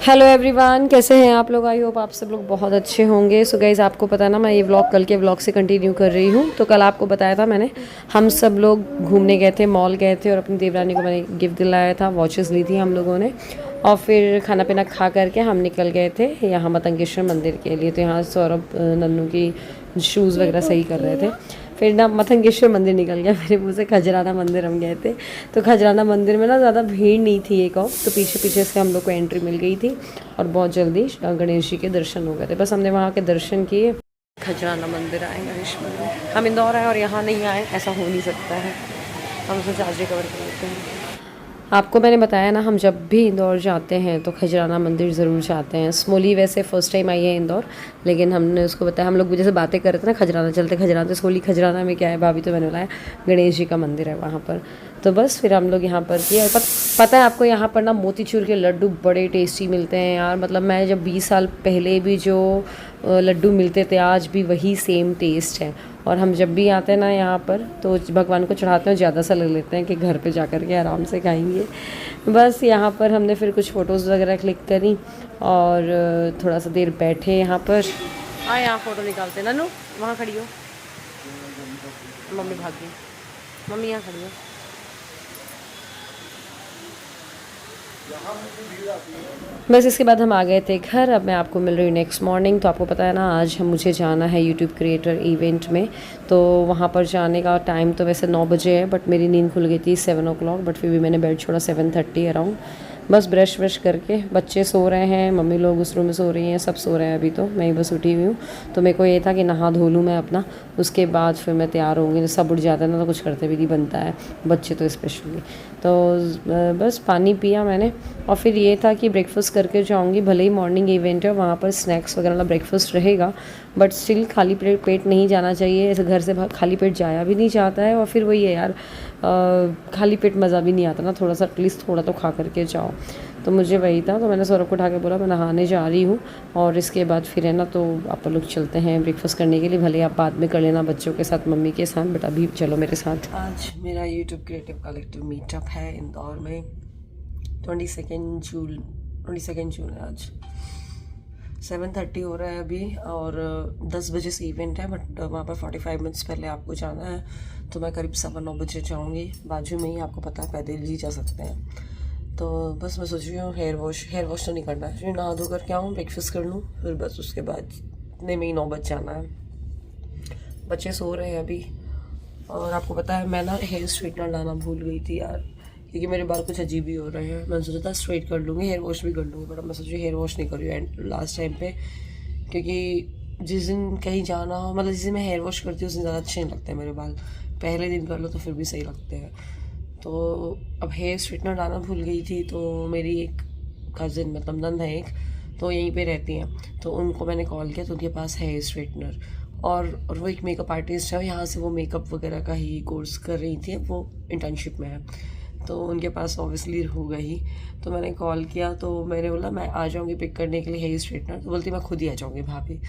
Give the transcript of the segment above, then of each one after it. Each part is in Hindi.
हेलो एवरीवन, कैसे हैं आप लोग। आई होप आप सब लोग बहुत अच्छे होंगे। सो गाइज़, आपको पता है ना, मैं ये व्लॉग कल के व्लॉग से कंटिन्यू कर रही हूँ। तो कल आपको बताया था मैंने, हम सब लोग घूमने गए थे, मॉल गए थे और अपनी देवरानी को मैंने गिफ्ट दिलाया था, वॉचेस ली थी हम लोगों ने। और फिर खाना पीना खा करके हम निकल गए थे यहाँ मतंगेश्वर मंदिर के लिए। तो यहाँ सौरभ नन्नू की शूज़ वगैरह सही कर रहे थे। फिर ना मतंगेश्वर मंदिर निकल गया मेरे मुँह से, खजराना मंदिर हम गए थे। तो खजराना मंदिर में ना ज़्यादा भीड़ नहीं थी एक और, तो पीछे पीछे से हम लोग को एंट्री मिल गई थी और बहुत जल्दी गणेश जी के दर्शन हो गए थे। बस हमने वहाँ के दर्शन किए। खजराना मंदिर आए, गणेश मंदिर। हम इंदौर आए और यहाँ नहीं आए, ऐसा हो नहीं सकता है। हम उसे चार्ज कवर कर लेते हैं। आपको मैंने बताया ना, हम जब भी इंदौर जाते हैं तो खजराना मंदिर ज़रूर जाते हैं। स्मोली वैसे फ़र्स्ट टाइम आई है इंदौर, लेकिन हमने उसको बताया, हम लोग जैसे बातें कर रहे थे ना, खजराना चलते, खजराना। तो स्मोली खजराना में क्या है भाभी, तो मैंने बताया गणेश जी का मंदिर है वहाँ पर। तो बस फिर हम लोग यहाँ पर किए। और पता है आपको, यहाँ पर ना मोतीचूर के लड्डू बड़े टेस्टी मिलते हैं यार। मतलब मैं जब 20 साल पहले भी जो लड्डू मिलते थे, आज भी वही सेम टेस्ट है। और हम जब भी आते हैं ना यहाँ पर, तो भगवान को चढ़ाते हैं, ज़्यादा सा ले लेते हैं कि घर पे जा कर के आराम से खाएंगे। बस यहाँ पर हमने फिर कुछ फ़ोटोज़ वगैरह क्लिक करी और थोड़ा सा देर बैठे यहाँ पर। यहाँ फ़ोटो निकालते ना, नो वहाँ खड़ी हो। मम्मी भाग गई, मम्मी यहाँ खड़ी हो। बस इसके बाद हम आ गए थे घर। अब मैं आपको मिल रही हूँ नेक्स्ट मॉर्निंग। तो आपको पता है ना, आज मुझे जाना है यूट्यूब क्रिएटर इवेंट में। तो वहाँ पर जाने का टाइम तो वैसे 9 बजे है, बट मेरी नींद खुल गई थी 7 o'clock। बट फिर भी मैंने बेड छोड़ा 7:30 अराउंड। बस ब्रश व्रश करके, बच्चे सो रहे हैं, मम्मी लोग उस रूम में सो रही हैं, सब सो रहे हैं अभी। तो मैं ही बस उठी हुई हूँ। तो मेरे को ये था कि नहा धो लूँ मैं अपना, उसके बाद फिर मैं तैयार होंगी। सब उठ जाते हैं ना, तो कुछ करते भी नहीं बनता है, बच्चे तो स्पेशली। तो बस पानी पिया मैंने और फिर ये था कि ब्रेकफास्ट करके जाऊंगी। भले ही मॉर्निंग इवेंट है, वहाँ पर स्नैक्स वगैरह वाला ब्रेकफास्ट रहेगा, बट स्टिल खाली पेट नहीं जाना चाहिए। ऐसे घर से खाली पेट जाया भी नहीं जाता है। और फिर वही है यार, खाली पेट मज़ा भी नहीं आता ना, थोड़ा सा एटलीस्ट थोड़ा तो खा करके जाओ। तो मुझे वही था। तो मैंने सौरभ को उठा के बोला मैं नहाने जा रही हूँ, और इसके बाद फिर है ना, तो आप लोग चलते हैं ब्रेकफास्ट करने के लिए। भले आप बाद में कर लेना बच्चों के साथ, मम्मी के साथ, बट अभी चलो मेरे साथ। आज मेरा यूट्यूब क्रिएटिव कलेक्टिव मीटअप है इंदौर में। 22 जून है आज। 7:30 हो रहा है अभी और 10 बजे से इवेंट है, बट वहाँ पर 45 मिनट्स पहले आपको जाना है। तो मैं करीब 9:15 बजे जाऊँगी। बाजू में ही, आपको पता है, पैदल ही जा सकते हैं। तो बस मैं सोच रही हूँ हेयर वॉश तो नहीं करना है, फिर नहा धो कर के आऊँ, ब्रेकफास्ट कर लूँ, फिर बस उसके बाद इतने में ही 9 बज जाना है। बच्चे सो रहे हैं अभी। और आपको पता है, मैं ना हेयर स्ट्रेटनर लाना भूल गई थी यार, क्योंकि मेरे बाल कुछ अजीब ही हो रहे हैं। मैंने सोचा था स्ट्रेट कर लूँगी, हेयर वॉश भी कर लूँगी, बट मैं सोची हेयर वॉश नहीं कर रही हूँ लास्ट टाइम पे, क्योंकि जिस दिन कहीं जाना हो, मतलब जिस दिन मैं हेयर वॉश करती हूँ उस दिन ज़्यादा अच्छे नहीं लगते हैं मेरे बाल। पहले दिन कर लो तो फिर भी सही लगते हैं। तो अब हेयर स्ट्रेटनर लाना भूल गई थी। तो मेरी एक कज़िन, मतलब नंद है एक, तो यहीं पे रहती हैं, तो उनको मैंने कॉल किया, तो उनके पास है हेयर स्ट्रेटनर। और वो एक मेकअप आर्टिस्ट है, यहाँ से वो मेकअप वगैरह का ही कोर्स कर रही थी, वो इंटर्नशिप में है, तो उनके पास ऑब्वियसली होगा ही। तो मैंने कॉल किया, तो मैंने बोला मैं आ जाऊँगी पिक करने के लिए हेयर स्ट्रेटनर। तो बोलती मैं खुद ही आ जाऊँगी भाभी।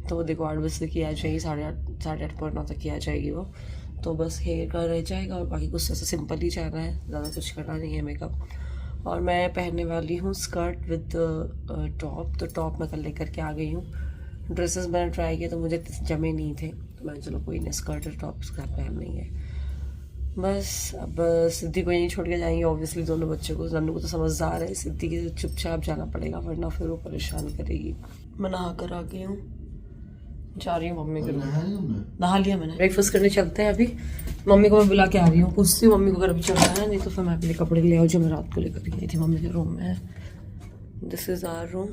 तो वो देखो 8 बजे तक ही आ जाएगी, 8:30 8:30 तक ही आ जाएगी वो। तो बस हेयर का रह जाएगा और बाकी कुछ ऐसा सिंपल ही जाना है, ज़्यादा कुछ करना नहीं है मेकअप। और मैं पहनने वाली हूँ स्कर्ट विद टॉप। तो टॉप मैं कल लेकर के आ गई हूँ। ड्रेसेस मैंने ट्राई किए तो मुझे जमे नहीं थे, तो मैं चलो कोई नहीं, स्कर्ट और टॉप स्कर्ट पहन नहीं है। बस अब सिद्धि को यहीं छोड़ के जाएंगे ऑब्वियसली, दोनों बच्चों को। नन्नू को तो समझदार है, सिद्धि की चुपचाप जाना पड़ेगा, वरना फिर वो परेशान करेगी। मैं नहा कर आ गई हूँ, जा रही हूँ मम्मी के रूम। नहा लिया मैंने, ब्रेकफास्ट करने चलते हैं अभी। मम्मी को मैं बुला के आ रही हूँ, पूछती हूँ मम्मी को अगर अभी चलना है, नहीं तो फिर मैं अपने कपड़े ले आऊँ जो मैं रात को लेकर गई थी मम्मी के रूम में। This is our room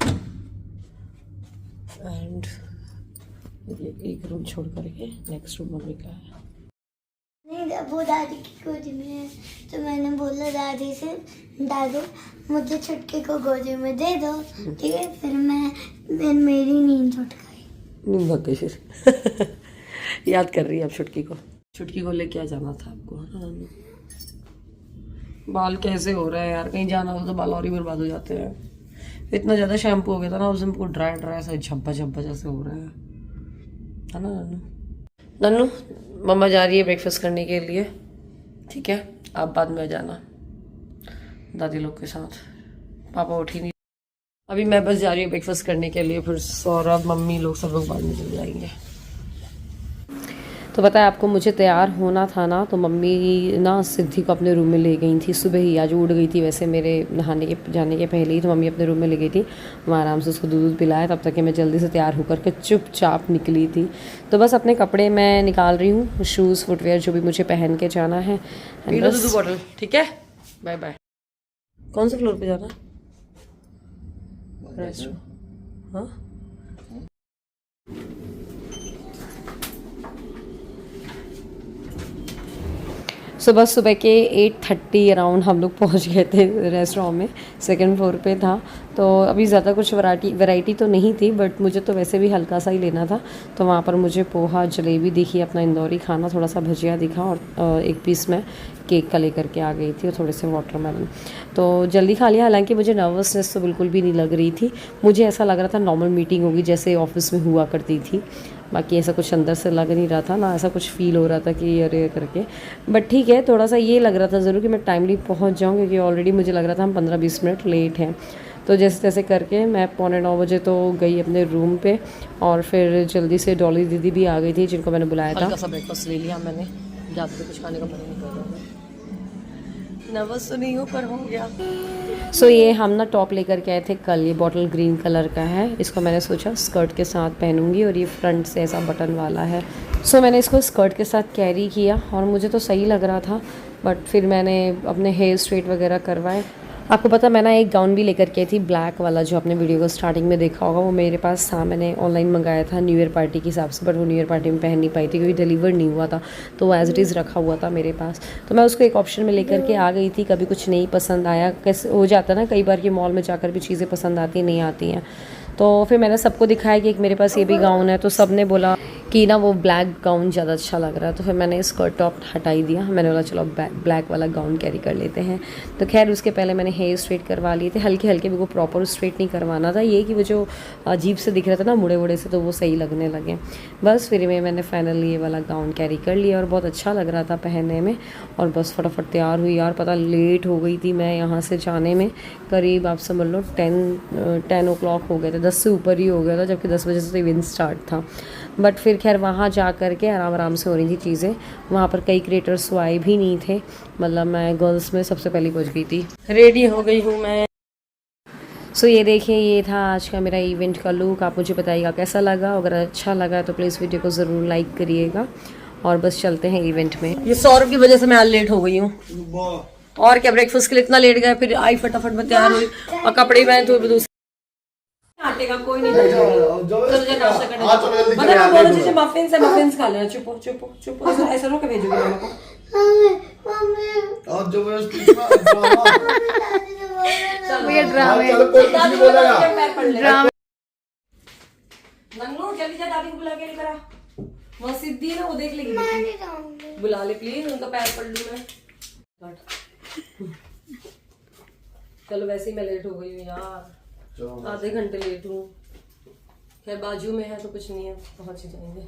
and एक रूम छोड़ करके नेक्स्ट रूम मम्मी का है। वो दादी की गोदी में है, तो मैंने बोला दादी से, दादी मुझे छुटकी को गोदी में दे दो, ठीक है। फिर मेरी नींद छूट गई, नींद भाग गई फिर। याद कर रही है अब छुटकी को लेके आ जाना था आपको, है ना। बाल कैसे हो रहे हैं यार, कहीं जाना हो तो बाल और ही बर्बाद हो जाते हैं। इतना ज़्यादा शैम्पू हो गया था ना उस दिन, को ड्राई सा झब्बा जैसे हो रहा है ना नन्नू। नन्नू, मम्मा जा रही है ब्रेकफास्ट करने के लिए, ठीक है। आप बाद में आ जाना दादी लोग के साथ, पापा उठ ही नहीं। अभी मैं बस जा रही हूँ ब्रेकफास्ट करने के लिए, फिर सौरभ मम्मी लोग सब लोग बाद में चले जाएंगे। तो पता है आपको, मुझे तैयार होना था ना, तो मम्मी ना सिद्धि को अपने रूम में ले गई थी सुबह ही। आज उड़ गई थी वैसे मेरे नहाने के जाने के पहले ही, तो मम्मी अपने रूम में ले गई थी। मैं आराम से उसको दूध पिलाया, तब तक कि मैं जल्दी से तैयार होकर के चुपचाप निकली थी। तो बस अपने कपड़े मैं निकाल रही हूँ, शूज़ फुटवेयर जो भी मुझे पहन के जाना है। दूध बॉटल ठीक है, बाय बाय। कौन से फ्लोर पर जाना है? हाँ सुबह के 8:30 अराउंड हम लोग पहुंच गए थे रेस्टोरेंट में, सेकंड फ्लोर पे था। तो अभी ज़्यादा कुछ वैरायटी तो नहीं थी, बट मुझे तो वैसे भी हल्का सा ही लेना था। तो वहाँ पर मुझे पोहा जलेबी दिखी, अपना इंदौरी खाना, थोड़ा सा भजिया दिखा, और एक पीस में केक का लेकर के आ गई थी, और थोड़े से वाटरमेलन। तो जल्दी खा लिया। हालांकि मुझे नर्वसनेस तो बिल्कुल भी नहीं लग रही थी, मुझे ऐसा लग रहा था नॉर्मल मीटिंग होगी जैसे ऑफिस में हुआ करती थी। बाकी ऐसा कुछ अंदर से लग नहीं रहा था ना, ऐसा कुछ फील हो रहा था कि अरे करके। बट ठीक है, थोड़ा सा ये लग रहा था ज़रूर कि मैं टाइमली पहुंच जाऊं, क्योंकि ऑलरेडी मुझे लग रहा था हम 15-20 मिनट लेट हैं। तो जैसे तैसे करके मैं 8:45 बजे तो गई अपने रूम पे, और फिर जल्दी से डॉली दीदी भी आ गई थी जिनको मैंने बुलाया था। हल्का सा ब्रेकफास्ट ले लिया मैंने, ज़्यादा कुछ खाने का मन नहीं कर रहा। नर्वस तो नहीं हूँ पर हो गया। सो ये हम ना टॉप लेकर के आए थे कल, ये बॉटल ग्रीन कलर का है। इसको मैंने सोचा स्कर्ट के साथ पहनूंगी, और ये फ्रंट से ऐसा बटन वाला है। सो मैंने इसको स्कर्ट के साथ कैरी किया, और मुझे तो सही लग रहा था। बट फिर मैंने अपने हेयर स्ट्रेट वगैरह करवाए। आपको पता, मैं ना एक गाउन भी लेकर के आई थी ब्लैक वाला, जो आपने वीडियो को स्टार्टिंग में देखा होगा। वो मेरे पास था, मैंने ऑनलाइन मंगाया था न्यू ईयर पार्टी के हिसाब से, बट वो न्यू ईयर पार्टी में पहन नहीं पाई थी क्योंकि डिलीवर नहीं हुआ था। तो वो एज इट इज़ रखा हुआ था मेरे पास। तो मैं उसको एक ऑप्शन में लेकर के आ गई थी। कभी कुछ नहीं पसंद आया, कैसे हो जाता ना कई बार कि मॉल में जाकर भी चीज़ें पसंद आती नहीं आती हैं। तो फिर मैंने सबको दिखाया कि एक मेरे पास ये भी गाउन है, तो सब ने बोला कि ना वो ब्लैक गाउन ज़्यादा अच्छा लग रहा है। तो फिर मैंने स्कर्ट टॉप हटा ही दिया, मैंने बोला चलो ब्लैक वाला गाउन कैरी कर लेते हैं। तो खैर उसके पहले मैंने हेयर स्ट्रेट करवा लिए थे, हल्के हल्के भी, वो प्रॉपर स्ट्रेट नहीं करवाना था। ये कि वो जो अजीब से दिख रहा था ना मुड़े वुड़े से, तो वो सही लगने लगे। बस फिर मैंने फाइनली ये वाला गाउन कैरी कर लिया, और बहुत अच्छा लग रहा था पहनने में। और बस फटाफट तैयार हुई यार, पता लेट हो गई थी मैं यहाँ से जाने में। करीब आप समझ लो 10 o'clock हो गए थे, 10 से ऊपर ही हो गया था, जबकि 10 बजे से तो इवेंट स्टार्ट था। बट फिर खैर वहाँ जा कर के आराम से हो रही थी चीज़ें। वहाँ पर कई क्रिएटर्स आए भी नहीं थे, मतलब मैं गर्ल्स में सबसे पहले पहुँच गई थी। रेडी हो गई हूँ मैं। सो ये देखिए, ये था आज का मेरा इवेंट का लुक। आप मुझे बताइएगा कैसा लगा। अगर अच्छा लगा तो प्लीज़ वीडियो को ज़रूर लाइक करिएगा, और बस चलते हैं इवेंट में। ये सौरभ की वजह से मैं आज लेट हो गई हूँ, और क्या ब्रेकफास्ट के लिए इतना लेट गया। फिर आई फटाफट में तैयार हुई, और कपड़े पहन तो दूसरे आटे का कोई नहीं था। चलो नाश्ता करने मतलब बोलो जैसे मफिन्स है, मफिन्स खा लेना। चुप चुप चुप, ऐसा रोके भेजोगे मम्मा को। और जबरदस्ती नन्नू जल्दी जा, दादी को बुला के लेकर आ। वहाँ सिद्धि है ना, वो देख लेगी। बुला ले प्लीज, उनका पैर पड़ लूं मैं। चलो वैसे ही मैं लेट हो गई हूँ यार, आधे घंटे लेट हूँ। खैर बाजू में है तो कुछ नहीं है, पहुँच जाएंगे।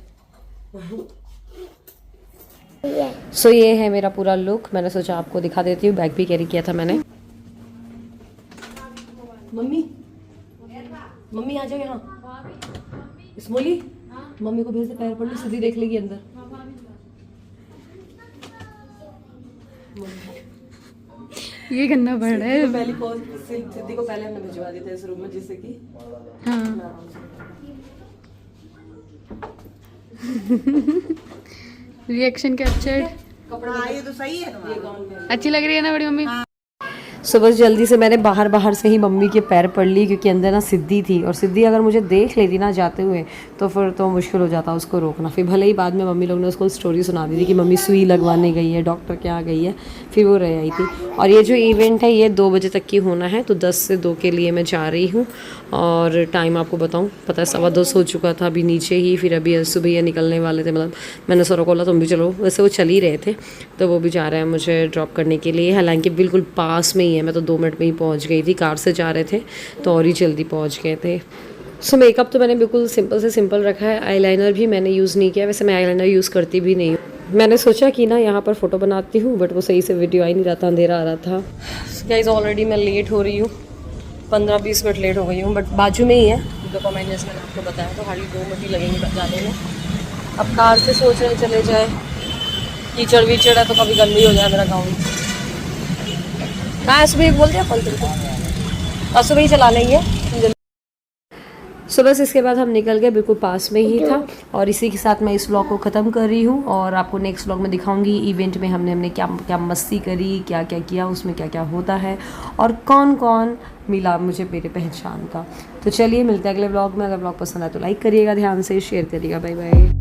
सो ये है मेरा पूरा लुक। मैंने सोचा आपको दिखा देती हूँ। बैग भी कैरी किया था मैंने। मम्मी मम्मी आ जाओ यहाँ। स्मोली मम्मी को भेज दे, पैर पड़ ली, सीधी देख लेगी अंदर। ये गंदा पड़ रहा है। पहली सिद्धि को पहले हमने भिजवा दिया था इस रूम में, जिससे कि हाँ। Reaction captured. ये तो सही है ना, अच्छी लग रही है ना बड़ी मम्मी। सो बस जल्दी से मैंने बाहर से ही मम्मी के पैर पड़ ली, क्योंकि अंदर ना सिद्धि थी, और सिद्धि अगर मुझे देख लेती ना जाते हुए तो फिर तो मुश्किल हो जाता उसको रोकना। फिर भले ही बाद में मम्मी लोग ने उसको स्टोरी सुना दी थी कि मम्मी सुई लगवाने गई है, डॉक्टर के यहाँ गई है, फिर वो रह आई थी। और ये जो इवेंट है ये 2 बजे तक की होना है, तो 10 से 2 के लिए मैं जा रही हूँ। और टाइम आपको बताऊँ, पता है 2:15 हो चुका था अभी नीचे ही। फिर अभी सुबह ये निकलने वाले थे, मतलब मैंने सौरभ को बोला तुम भी चलो, वैसे वो चल ही रहे थे, तो वो भी जा रहे हैं मुझे ड्रॉप करने के लिए। हालांकि बिल्कुल पास में ही है, मैं तो 2 मिनट में ही पहुंच गई थी। कार से जा रहे थे तो और ही जल्दी पहुंच गए थे। सो मेकअप तो मैंने बिल्कुल सिंपल से सिंपल रखा है। आईलाइनर भी मैंने यूज़ नहीं किया, वैसे मैं आईलाइनर यूज़ करती भी नहीं हूँ। मैंने सोचा कि ना यहाँ पर फ़ोटो बनाती हूँ, बट वो सही से वीडियो आ ही नहीं रहा था, अंधेरा आ रहा था। गाइस ऑलरेडी मैं लेट हो रही हूँ, 15-20 मिनट लेट हो गई हूँ, बट बाजू में ही है देखो, मैंने जैसे मैंने आपको बताया, तो हार्डली 2 मिनट ही लगेंगे जाने में। अब कार से सोच रहे चले जाए, कीचड़ वीचड़ है तो कभी गंदी हो जाए मेरा गाउन। कहाँ सुबह बोल दिया अपन तुमको, और सुबह ही चला लेंगे। सो बस इसके बाद हम निकल गए, बिल्कुल पास में ही था। और इसी के साथ मैं इस व्लॉग को ख़त्म कर रही हूँ, और आपको नेक्स्ट व्लॉग में दिखाऊंगी इवेंट में हमने क्या क्या मस्ती करी, क्या क्या किया, उसमें क्या क्या होता है, और कौन कौन मिला मुझे मेरे पहचान का। तो चलिए मिलते हैं अगले व्लॉग में। अगर व्लॉग पसंद आए तो लाइक करिएगा, ध्यान से शेयर करिएगा। Bye bye.